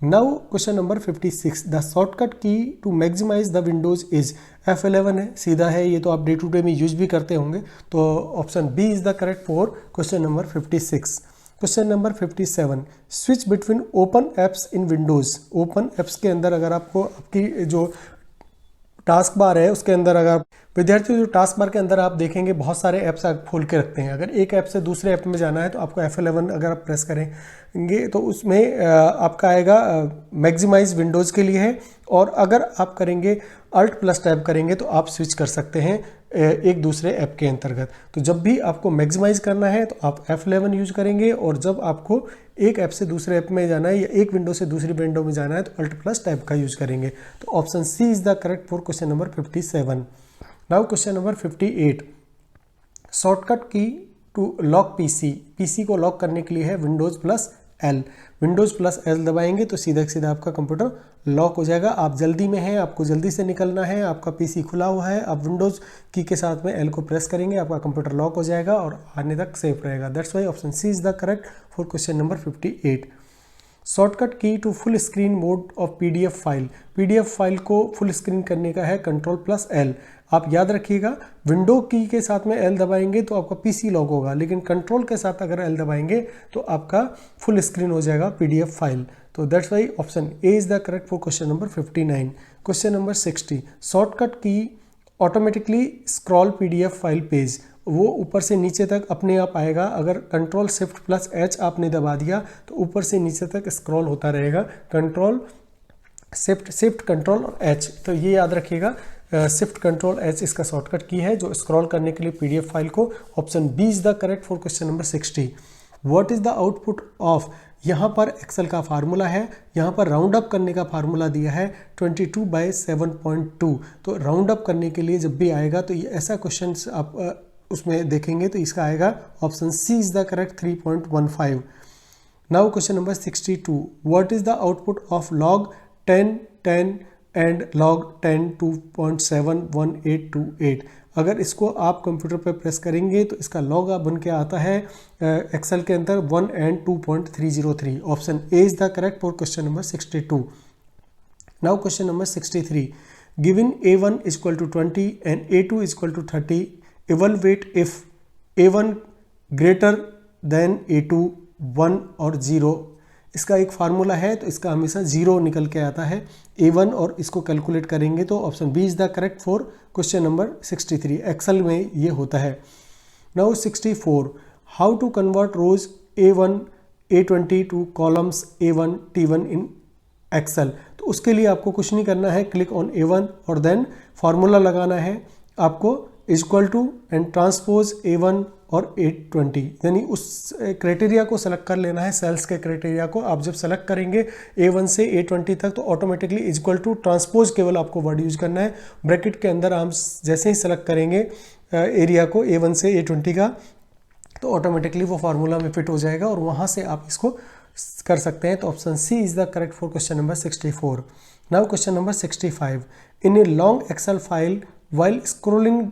Now question number 56, the shortcut key to maximize the windows is F11 है, सीधा है, ये तो आप डे टू डे में यूज भी करते होंगे। तो option B is the correct for question number 56। Question number 57, switch between open apps in windows. Open apps के अंदर अगर आपको आपकी जो टास्क बार है उसके अंदर, अगर विद्यार्थी जो टास्क बार के अंदर आप देखेंगे बहुत सारे ऐप्स आप खोल के रखते हैं। अगर एक ऐप से दूसरे ऐप में जाना है तो आपको F11 अगर आप प्रेस करेंगे तो उसमें आपका आएगा मैक्सिमाइज विंडोज़ के लिए है, और अगर आप करेंगे अल्ट प्लस टैब करेंगे तो आप स्विच कर सकते हैं एक दूसरे ऐप के अंतर्गत। तो जब भी आपको मैक्सिमाइज करना है तो आप F11 यूज करेंगे, और जब आपको एक ऐप से दूसरे ऐप में जाना है या एक विंडो से दूसरी विंडो में जाना है तो अल्ट प्लस टैब का यूज करेंगे। तो option C is the correct for question number 57। Now question number 58, shortcut key to lock PC को लॉक करने के लिए है Windows plus L. Windows plus L दबाएंगे तो सीधा सीधा आपका कंप्यूटर लॉक हो जाएगा। आप जल्दी में हैं, आपको जल्दी से निकलना है, आपका पीसी खुला हुआ है, आप विंडोज की के साथ में एल को प्रेस करेंगे, आपका कंप्यूटर लॉक हो जाएगा और आने तक सेफ रहेगा। That's why option C is the correct for question number 58। Shortcut key to full screen mode of PDF file. PDF file को फुल स्क्रीन करने का है कंट्रोल प्लस एल। आप याद रखिएगा, विंडो की के साथ में एल दबाएंगे तो आपका पीसी लॉक होगा, लेकिन कंट्रोल के साथ अगर एल दबाएंगे तो आपका फुल स्क्रीन हो जाएगा पीडीएफ फाइल। तो that's why option A is the correct for question number 59। Question number 60, shortcut key automatically scroll PDF file page. वो ऊपर से नीचे तक अपने आप आएगा। अगर कंट्रोल शिफ्ट प्लस एच आपने दबा दिया तो ऊपर से नीचे तक स्क्रॉल होता रहेगा। कंट्रोल शिफ्ट कंट्रोल और एच, तो ये याद रखिएगा, शिफ्ट कंट्रोल एच इसका शॉर्टकट की है जो स्क्रॉल करने के लिए पीडीएफ फाइल को। Option B is the correct for question number 60। What is the output of, यहाँ पर एक्सेल का फार्मूला है, यहाँ पर राउंड अप करने का फार्मूला दिया है 22/7.2। तो राउंड अप करने के लिए जब भी आएगा तो ये ऐसा क्वेश्चन आप उसमें देखेंगे तो इसका आएगा option C is the correct 3.15। Now question number 62, what is the output of log 10 and log 10 2.71828। अगर इसको आप कंप्यूटर पर प्रेस करेंगे तो इसका लॉग बन के आता है एक्सेल के अंदर 1 and 2.303। Option A is the correct for question number 62। Now question number 63, given A1 is equal to 20 and A2 is equal to 30, evaluate if A1 greater than A2 1 और 0। इसका एक फार्मूला है तो इसका हमेशा 0 निकल के आता है A1, और इसको कैलकुलेट करेंगे तो option B is the correct for question number 63। Excel में ये होता है। Now 64, how to convert rows A1 A20 to columns A1 T1 in Excel. तो उसके लिए आपको कुछ नहीं करना है, क्लिक ऑन A1 और देन फार्मूला लगाना है आपको equal to and transpose A1 और A20, यानी उस क्राइटेरिया को सेलेक्ट कर लेना है, सेल्स के क्राइटेरिया को। आप जब सेलेक्ट करेंगे A1 से A20 तक तो ऑटोमेटिकली इक्वल टू ट्रांसपोज केवल आपको वर्ड यूज करना है। ब्रैकेट के अंदर हम जैसे ही सेलेक्ट करेंगे एरिया को A1 से A20 का तो ऑटोमेटिकली वो फार्मूला में फिट हो जाएगा और वहाँ से आप इसको कर सकते हैं। तो option C is the correct for question number 64। Now question number 65, in a long Excel file while scrolling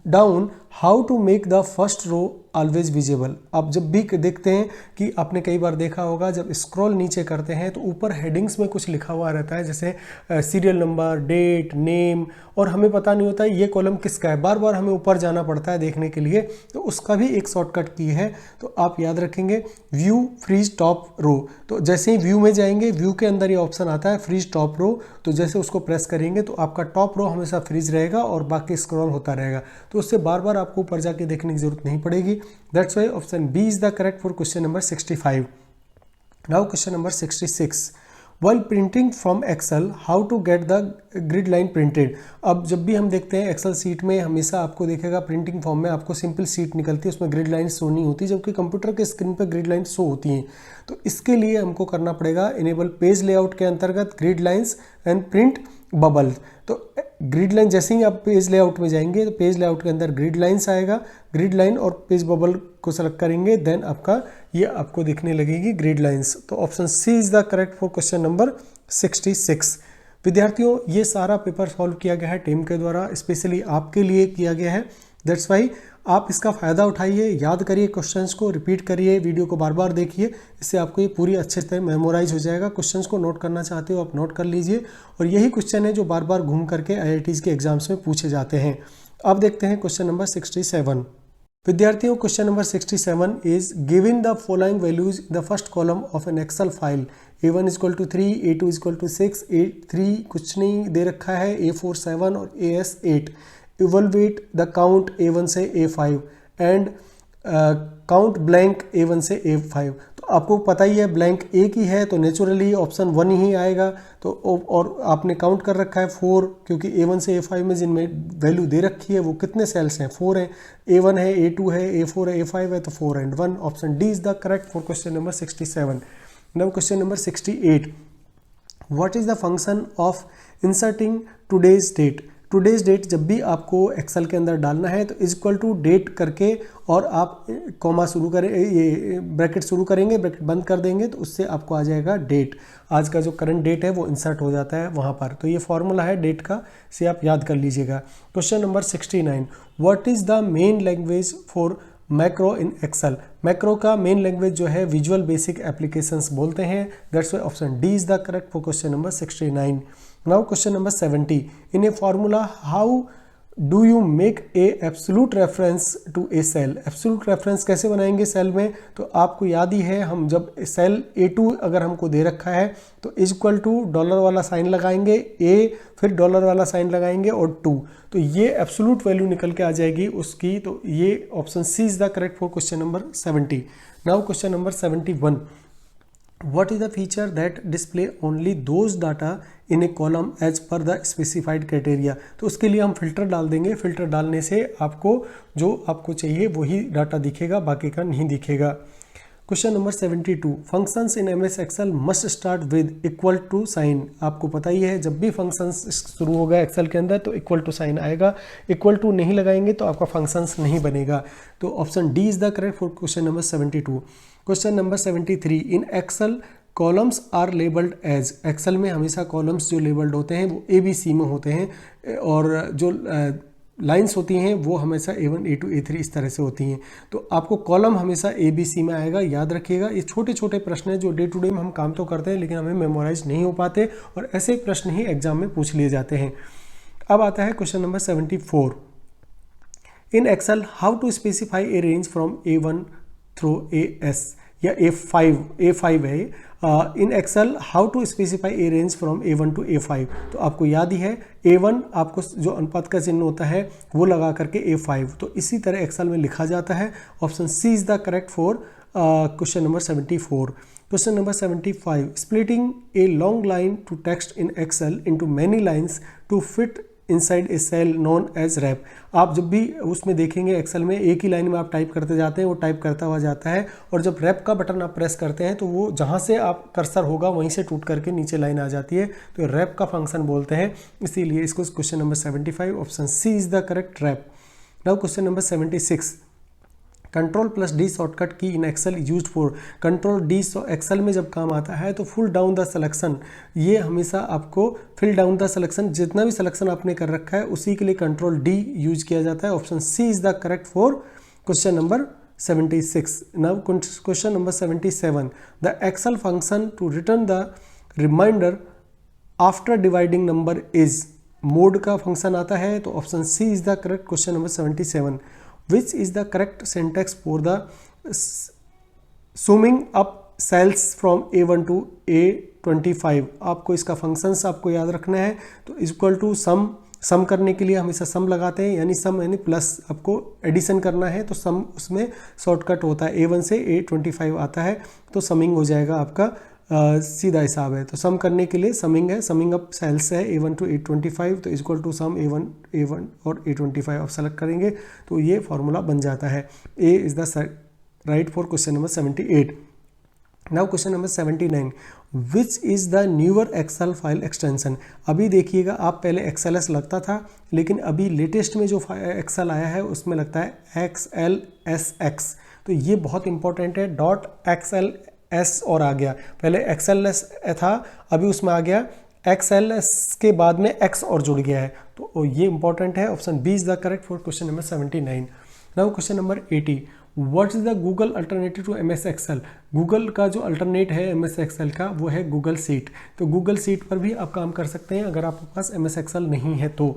down how to make the first row always visible। आप जब भी देखते हैं कि आपने कई बार देखा होगा जब स्क्रॉल नीचे करते हैं तो ऊपर हेडिंग्स में कुछ लिखा हुआ रहता है, जैसे सीरियल नंबर, डेट, नेम, और हमें पता नहीं होता है ये कॉलम किसका है, बार बार हमें ऊपर जाना पड़ता है देखने के लिए। तो उसका भी एक शॉर्टकट की है, तो आप याद रखेंगे व्यू फ्रीज टॉप रो। तो जैसे ही व्यू में जाएंगे, व्यू के अंदर ये ऑप्शन आता है फ्रीज टॉप रो, तो जैसे उसको प्रेस करेंगे तो आपका टॉप रो हमेशा फ्रीज रहेगा और बाकी स्क्रॉल होता रहेगा। तो उससे बार बार आपको ऊपर जाके देखने की जरूरत नहीं पड़ेगी। That's why option B is the correct for question number 65. Now question number 66. While printing from Excel, how to get the grid line printed? अब जब भी हम देखते हैं एक्सेल सीट में हमेशा आपको देखेगा प्रिंटिंग फॉर्म में आपको सिंपल सीट निकलती है, उसमें ग्रिड लाइन शो नहीं होती, जबकि कंप्यूटर के स्क्रीन पर ग्रिड लाइन शो होती हैं। तो इसके लिए हमको करना पड़ेगा इनेबल पेज लेआउट के अंतर्गत grid lines and print bubble. तो ग्रिड लाइन जैसे ही आप पेज लेआउट में जाएंगे तो पेज लेआउट के अंदर ग्रिड लाइंस आएगा, ग्रिड लाइन और पेज बबल को सेलेक्ट करेंगे, देन आपका ये आपको दिखने लगेगी ग्रिड लाइंस। तो option C is the correct for question number 66। विद्यार्थियों ये सारा पेपर सॉल्व किया गया है टीम के द्वारा, स्पेशली आपके लिए किया गया है। दैट्स वाई आप इसका फ़ायदा उठाइए, याद करिए क्वेश्चंस को, रिपीट करिए, वीडियो को बार बार देखिए, इससे आपको ये पूरी अच्छे से मेमोराइज हो जाएगा। क्वेश्चंस को नोट करना चाहते हो आप नोट कर लीजिए, और यही क्वेश्चन है जो बार बार घूम करके IITs के एग्जाम्स में पूछे जाते हैं। अब देखते हैं क्वेश्चन नंबर 67। विद्यार्थियों question number 67 is given the following values in the first column of an Excel file. A1 = 3, A2 = 6, A3 कुछ नहीं दे रखा है, A4 7 और AS 8। Evaluate the count A1 से A5 and count blank A1 से A5। तो आपको पता ही है ब्लैंक एक ही है तो नेचुरली ऑप्शन 1 ही आएगा। तो और आपने काउंट कर रखा है 4, क्योंकि A1 से A5 में जिनमें वैल्यू दे रखी है वो कितने सेल्स हैं, 4 हैं। A1 है, A2 है, A4 है, A5 है, तो 4 and 1। Option D is the correct for question number 67। Now question number 68। What is the function of inserting today's date. Today's date जब भी आपको एक्सेल के अंदर डालना है तो इक्वल टू डेट करके और आप कॉमा शुरू करें, ये ब्रैकेट शुरू करेंगे, ब्रैकेट बंद कर देंगे तो उससे आपको आ जाएगा डेट। आज का जो करंट डेट है वो इंसर्ट हो जाता है वहाँ पर। तो ये फॉर्मूला है डेट का, से आप याद कर लीजिएगा। Question number 69। What is the main language for macro in Excel. Macro का मेन लैंग्वेज जो है विजुअल बेसिक एप्लीकेशंस बोलते हैं। That's why option D is the correct for question number 69। Now question number 70। In a formula how do you make a absolute reference to a cell. Absolute reference कैसे बनाएंगे सेल में, तो आपको याद ही है, हम जब सेल A2 अगर हमको दे रखा है तो इक्वल टू डॉलर वाला साइन लगाएंगे, A फिर डॉलर वाला साइन लगाएंगे और 2, तो ये एब्सोल्यूट वैल्यू निकल के आ जाएगी उसकी। तो ये option C is the correct for question number 70। Now question number 71। What is the feature that display only those data in a column as per the specified criteria। तो उसके लिए हम फिल्टर डाल देंगे। फिल्टर डालने से आपको जो आपको चाहिए वही डाटा दिखेगा, बाकी का नहीं दिखेगा। Question number 72। Functions in MS Excel must start with equal to sign. आपको पता ही है जब भी फंक्शंस शुरू होगा एक्सेल के अंदर तो इक्वल टू साइन आएगा। इक्वल टू नहीं लगाएंगे तो आपका फंक्शंस नहीं बनेगा। तो option D is the correct for question number 72। Question number 73। In Excel columns are labelled as. Excel में हमेशा कॉलम्स जो लेबल्ड होते हैं वो ABC में होते हैं, और जो लाइंस होती हैं वो हमेशा A1, A2, A3 इस तरह से होती हैं। तो आपको कॉलम हमेशा ABC में आएगा, याद रखिएगा। ये छोटे छोटे प्रश्न हैं जो डे टू डे में हम काम तो करते हैं लेकिन हमें मेमोराइज नहीं हो पाते, और ऐसे प्रश्न ही एग्जाम में पूछ लिए जाते हैं। अब आता है question number 74। In Excel how to specify a range from A1 through AS या A5 है। In Excel how to specify a range from A1 to A5। तो आपको याद ही है A1 आपको जो अनुपात का चिन्ह होता है वो लगा करके A5, तो इसी तरह एक्सेल में लिखा जाता है। Option C is the correct for question number 74। Question number 75। Splitting a long line to text in Excel into many lines to fit inside a cell known as wrap. आप जब भी उसमें देखेंगे एक्सेल में एक ही लाइन में आप टाइप करते जाते हैं, वो टाइप करता हुआ जाता है, और जब रैप का बटन आप प्रेस करते हैं तो वो जहाँ से आप कर्सर होगा वहीं से टूट करके नीचे लाइन आ जाती है। तो रैप का फंक्शन बोलते हैं, इसीलिए इसको question number 75 option C is the correct wrap. Now question number 76। Ctrl+D shortcut key in excel used for. Ctrl+D excel में जब काम आता है तो फुल डाउन द सिलेक्शन, ये हमेशा आपको फिल डाउन द सिलेक्शन, जितना भी सिलेक्शन आपने कर रखा है उसी के लिए Ctrl+D यूज किया जाता है। Option C is the correct for question number 76। Now question number 77। The Excel function to return the reminder after dividing number is. Mod का फंक्शन आता है, तो option C is the correct question number 77। Which is the correct syntax for the summing up cells from A1 to A25। आपको इसका फंक्शंस आपको याद रखना है। तो इक्वल टू सम करने के लिए हमेशा सम लगाते हैं, यानी सम यानी प्लस, आपको एडिशन करना है तो सम उसमें शॉर्टकट होता है, A1 से A25 आता है तो समिंग हो जाएगा आपका, सीधा हिसाब है। तो सम करने के लिए समिंग है, समिंग अप सेल्स है A1 टू A25, तो इक्वल टू सम A1 और A25 आप सेलेक्ट करेंगे तो ये फॉर्मूला बन जाता है। A is the right for question number 78। Now question number 79। Which is the newer excel file extension. अभी देखिएगा, आप पहले XLS लगता था, लेकिन अभी लेटेस्ट में जो एक्सेल आया है उसमें लगता है XLSX। तो ये बहुत इंपॉर्टेंट है। .XLS और आ गया, पहले XLS था, अभी उसमें आ गया एक्सएल के बाद में एक्स और जुड़ गया है, तो ये इंपॉर्टेंट है। Option B is the correct for question number 79। Now question number 80, what is the Google alternative to MS Excel. Google का जो अल्टरनेट है एमएस एक्सेल का वो है गूगल सीट। तो गूगल सीट पर भी आप काम कर सकते हैं अगर आपके पास एमएस एक्सेल नहीं है तो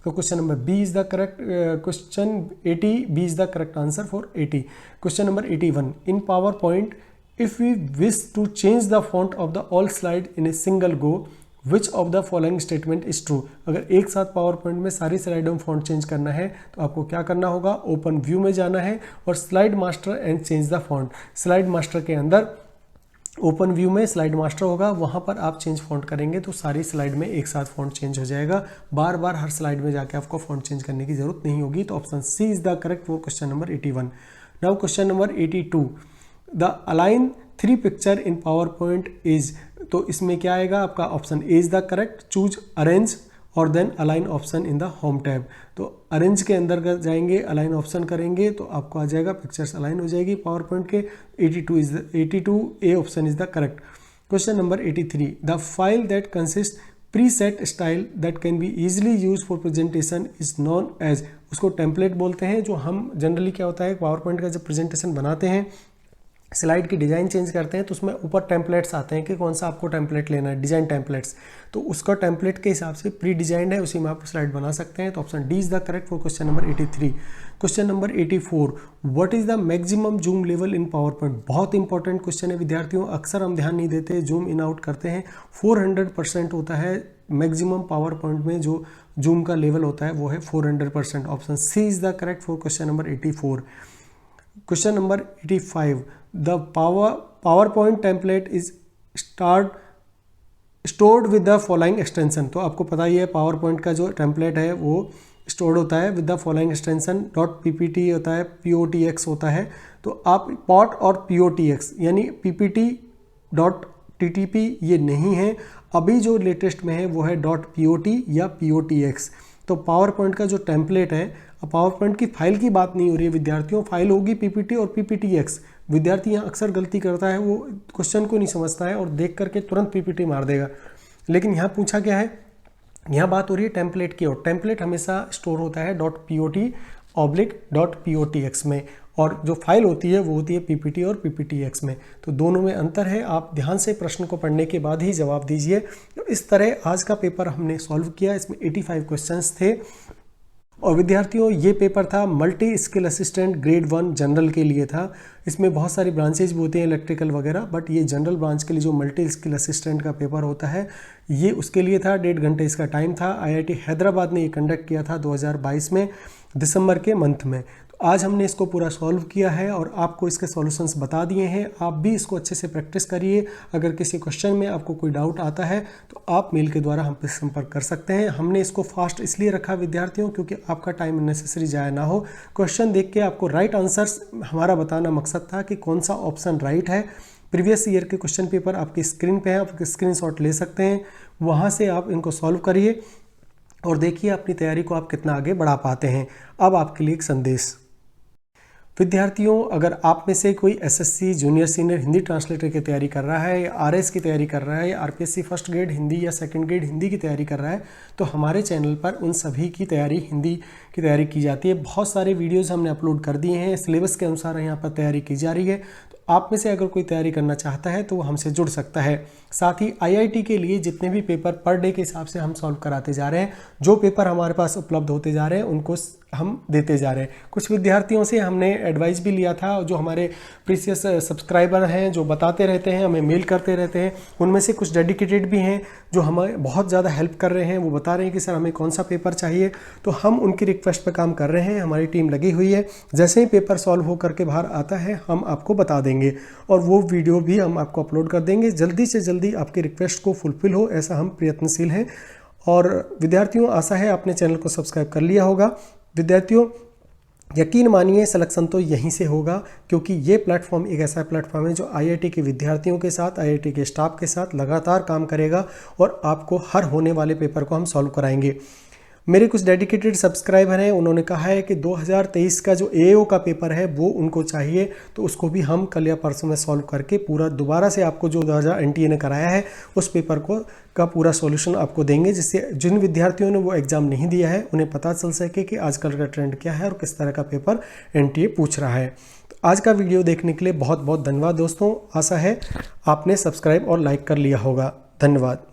question number B is the correct question 80, B is the correct answer for 80। Question number 81, in power point if we wish to change the font of the all slide in a single go which of the following statement is true. अगर एक साथ पावर पॉइंट में सारी स्लाइडों में फॉन्ट चेंज करना है तो आपको क्या करना होगा, ओपन व्यू में जाना है और slide master and change the font. Slide master के अंदर ओपन व्यू में स्लाइड मास्टर होगा, वहाँ पर आप चेंज फॉन्ट करेंगे तो सारी स्लाइड में एक साथ फॉन्ट चेंज हो जाएगा। बार बार हर स्लाइड में जाके आपको फॉन्ट चेंज करने की जरूरत नहीं होगी। तो option C is the correct for question number 81। Now question number 82, the align 3 picture in power point is. तो इसमें क्या आएगा आपका, option A is the correct, choose arrange और then align option in the home tab. तो अरेंज के अंदर जाएंगे, अलाइन ऑप्शन करेंगे तो आपको आ जाएगा पिक्चर्स अलाइन हो जाएगी पावर पॉइंट के। 82 A option is the correct. Question number 83, the file that consist preset style that can be easily use for presentation is known as. उसको टेम्पलेट बोलते हैं। जो हम जनरली क्या होता है पावर पॉइंट का जब प्रेजेंटेशन बनाते हैं, स्लाइड की डिज़ाइन चेंज करते हैं तो उसमें ऊपर टेम्पलेट्स आते हैं कि कौन सा आपको टेम्पलेट लेना है, डिज़ाइन टेम्पलेट्स। तो उसका टेम्पलेट के हिसाब से प्री डिजाइंड है, उसी में आप स्लाइड बना सकते हैं। तो option D is the correct for question number 83। Question number 84, what is the maximum zoom level in power point. बहुत इंपॉर्टेंट क्वेश्चन है विद्यार्थियों, अक्सर हम ध्यान नहीं देते, जूम इन आउट करते हैं। 400% होता है मैक्सिमम पावर पॉइंट में जो जूम का लेवल होता है वो है 400%। Option C is the correct for question number 84। Question number 85, the PowerPoint template is stored with the following extension. तो आपको पता ही है पावर पॉइंट का जो टेम्पलेट है वो स्टोर्ड होता है with the following extension. .ppt होता है, .potx होता है। तो आप पॉट और .potx यानी ppt .ttp ये नहीं है, अभी जो लेटेस्ट में है वो है .pot या .potx। तो पावर पॉइंट का जो टेम्पलेट है, अब पावर पॉइंट की फाइल की बात नहीं हो रही है विद्यार्थियों, फाइल होगी पीपीटी और PPTX। विद्यार्थी यहाँ अक्सर गलती करता है, वो क्वेश्चन को नहीं समझता है और देख करके तुरंत PPT मार देगा। लेकिन यहाँ पूछा क्या है, यहाँ बात हो रही है टेम्पलेट की, और टेम्पलेट हमेशा स्टोर होता है .pot/.potx में, और जो फाइल होती है वो होती है PPT और PPTX में। तो दोनों में अंतर है, आप ध्यान से प्रश्न को पढ़ने के बाद ही जवाब दीजिए। तो इस तरह आज का पेपर हमने सॉल्व किया, इसमें 85 क्वेश्चंस थे। और विद्यार्थियों ये पेपर था multi skill assistant grade 1 general के लिए था। इसमें बहुत सारी ब्रांचेज भी होती हैं इलेक्ट्रिकल वगैरह, बट ये जनरल ब्रांच के लिए जो मल्टी स्किल असिस्टेंट का पेपर होता है ये उसके लिए था। 1.5 घंटे इसका टाइम था। IIT हैदराबाद ने ये कंडक्ट किया था 2022 में दिसंबर के मंथ में। तो आज हमने इसको पूरा सॉल्व किया है और आपको इसके सॉल्यूशंस बता दिए हैं। आप भी इसको अच्छे से प्रैक्टिस करिए। अगर किसी क्वेश्चन में आपको कोई डाउट आता है तो आप मेल के द्वारा हम पे संपर्क कर सकते हैं। हमने इसको फास्ट इसलिए रखा विद्यार्थियों क्योंकि आपका टाइम नेसेसरी जाया ना हो। क्वेश्चन देख के आपको राइट आंसर्स हमारा बताना मकसद था कि कौन सा ऑप्शन राइट है। प्रीवियस ईयर के क्वेश्चन पेपर आपकी स्क्रीन पे है, आप स्क्रीनशॉट ले सकते हैं, वहाँ से आप इनको सॉल्व करिए और देखिए अपनी तैयारी को आप कितना आगे बढ़ा पाते हैं। अब आपके लिए एक संदेश। विद्यार्थियों, अगर आप में से कोई SSC junior senior Hindi translator की तैयारी कर रहा है, या RS की तैयारी कर रहा है, या RPSC फर्स्ट ग्रेड हिंदी या सेकंड ग्रेड हिंदी की तैयारी कर रहा है, तो हमारे चैनल पर उन सभी की तैयारी हिंदी की तैयारी की जाती है। बहुत सारे वीडियोस हमने अपलोड कर दिए हैं, सिलेबस के अनुसार यहाँ पर तैयारी की जा रही है। तो आप में से अगर कोई तैयारी करना चाहता है तो वो हमसे जुड़ सकता है। साथ ही IIT के लिए जितने भी पेपर पर डे के हिसाब से हम सॉल्व कराते जा रहे हैं, जो पेपर हमारे पास उपलब्ध होते जा रहे हैं उनको हम देते जा रहे हैं। कुछ विद्यार्थियों से हमने एडवाइस भी लिया था, जो हमारे प्रीसियस सब्सक्राइबर हैं, जो बताते रहते हैं, हमें मेल करते रहते हैं, उनमें से कुछ डेडिकेटेड भी हैं जो हमें बहुत ज़्यादा हेल्प कर रहे हैं। वो बता रहे हैं कि सर हमें कौन सा पेपर चाहिए, तो हम उनकी रिक्वेस्ट पर काम कर रहे हैं। हमारी टीम लगी हुई है, जैसे ही पेपर सॉल्व हो करके बाहर आता है हम आपको बता देंगे और वो वीडियो भी हम आपको अपलोड कर देंगे। जल्दी से जल्दी आपकी रिक्वेस्ट को फुलफिल हो, ऐसा हम प्रयत्नशील हैं। और विद्यार्थियों, आशा है आपने चैनल को सब्सक्राइब कर लिया होगा। विद्यार्थियों, यकीन मानिए सिलेक्शन तो यहीं से होगा, क्योंकि ये प्लेटफॉर्म एक ऐसा प्लेटफॉर्म है जो IIT के विद्यार्थियों के साथ, IIT के स्टाफ के साथ लगातार काम करेगा और आपको हर होने वाले पेपर को हम सॉल्व कराएंगे। मेरे कुछ डेडिकेटेड सब्सक्राइबर हैं, उन्होंने कहा है कि 2023 का जो एओ का पेपर है वो उनको चाहिए, तो उसको भी हम कल या परसों में सॉल्व करके पूरा दोबारा से आपको जो 2000 एनटीए ने कराया है उस पेपर को का पूरा सॉल्यूशन आपको देंगे, जिससे जिन विद्यार्थियों ने वो एग्ज़ाम नहीं दिया है उन्हें पता चल सके कि आजकल का ट्रेंड क्या है और किस तरह का पेपर एनटीए पूछ रहा है। तो आज का वीडियो देखने के लिए बहुत बहुत धन्यवाद दोस्तों। आशा है आपने सब्सक्राइब और लाइक कर लिया होगा। धन्यवाद।